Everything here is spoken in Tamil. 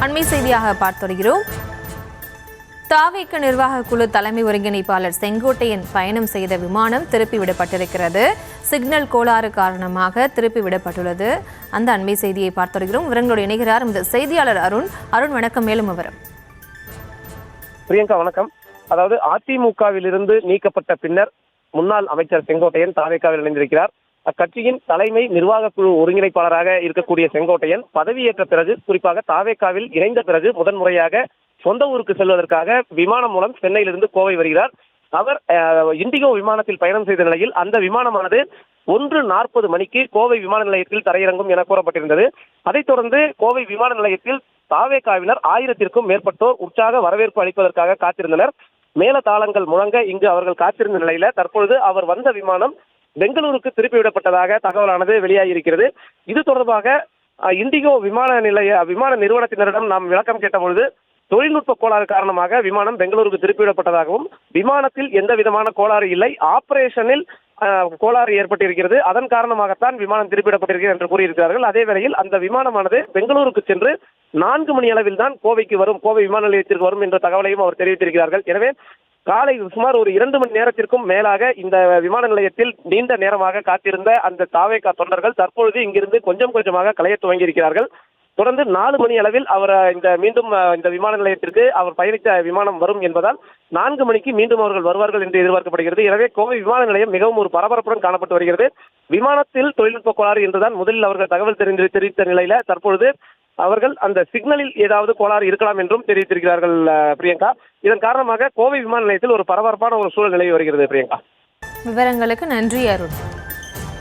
அண்மை செய்தியாக பார்த்து வருகிறோம். தாவேக நிர்வாக குழு தலைமை ஒருங்கிணைப்பாளர் செங்கோட்டையன் பயணம் செய்த விமானம் திருப்பி விடப்பட்டிருக்கிறது. சிக்னல் கோளாறு காரணமாக திருப்பி விடப்பட்டுள்ளது. அந்த அண்மை செய்தியை பார்த்து வருகிறோம். விவரங்களோடு இணைகிறார் இந்த செய்தியாளர் அருண். அருண் வணக்கம். மேலும் விவரம். பிரியங்கா வணக்கம். அதாவது அதிமுகவிலிருந்து நீக்கப்பட்ட பின்னர் முன்னாள் அமைச்சர் செங்கோட்டையன் தாவேகாவில் இணைந்திருக்கிறார். அக்கட்சியின் தலைமை நிர்வாக குழு ஒருங்கிணைப்பாளராக இருக்கக்கூடிய செங்கோட்டையன் பதவியேற்ற பிறகு, குறிப்பாக தாவேகாவில் இணைந்த பிறகு முதன்முறையாக சொந்த ஊருக்கு செல்வதற்காக விமானம் மூலம் சென்னையிலிருந்து கோவை வருகிறார். அவர் இண்டிகோ விமானத்தில் பயணம் செய்த நிலையில் அந்த விமானமானது 1:40 மணிக்கு கோவை விமான நிலையத்தில் தரையிறங்கும் என கூறப்பட்டிருந்தது. அதைத் தொடர்ந்து கோவை விமான நிலையத்தில் தாவேகாவினர் 1000க்கும் மேற்பட்டோர் உற்சாக வரவேற்பு அளிப்பதற்காக காத்திருந்தனர். மேல தாளங்கள் முழங்க இங்கு அவர்கள் காத்திருந்த நிலையில தற்பொழுது அவர் வந்த விமானம் பெங்களூருக்கு திருப்பி விடப்பட்டதாக தகவலானது வெளியாகியிருக்கிறது. இது தொடர்பாக இண்டிகோ விமான நிறுவனத்தினரிடம் நாம் விளக்கம் கேட்டபொழுது, தொழில்நுட்ப கோளாறு காரணமாக விமானம் பெங்களூருக்கு திருப்பிவிடப்பட்டதாகவும், விமானத்தில் எந்த விதமான கோளாறு இல்லை, ஆபரேஷனில் கோளாறு ஏற்பட்டிருக்கிறது, அதன் காரணமாகத்தான் விமானம் திருப்பிவிடப்பட்டிருக்கிறது என்று கூறியிருக்கிறார்கள். அதே வேளையில் அந்த விமானமானது பெங்களூருக்கு சென்று 4 மணி அளவில் தான் கோவைக்கு வரும், கோவை விமான நிலையத்திற்கு வரும் என்ற தகவலையும் அவர் தெரிவித்திருக்கிறார்கள். எனவே காலை சுமார் ஒரு 2 மணி நேரத்திற்கும் மேலாக இந்த விமான நிலையத்தில் நீண்ட நேரமாக காத்திருந்த அந்த தாவேகா தொண்டர்கள் தற்பொழுது இங்கிருந்து கொஞ்சம் கொஞ்சமாக கலைய துவங்கியிருக்கிறார்கள். தொடர்ந்து 4 மணி அளவில் அவர் மீண்டும் இந்த விமான நிலையத்திற்கு அவர் பயணித்த விமானம் வரும் என்பதால் 4 மணிக்கு மீண்டும் அவர்கள் வருவார்கள் என்று எதிர்பார்க்கப்படுகிறது. எனவே கோவை விமான நிலையம் மிகவும் ஒரு பரபரப்புடன் காணப்பட்டு வருகிறது. விமானத்தில் தொழில்நுட்ப கோளாறு என்றுதான் முதலில் அவர்கள் தகவல் தெரிவித்த நிலையில தற்பொழுது அவர்கள் அந்த சிக்னலில் ஏதாவது கோளாறு இருக்கலாம் என்றும் தெரிவித்திருக்கிறார்கள். பிரியங்கா, இதன் காரணமாக கோவை விமான நிலையத்தில் ஒரு பரபரப்பான ஒரு சூழல் நிலவி வருகிறது. பிரியங்கா, விவரங்களுக்கு நன்றி அருண்.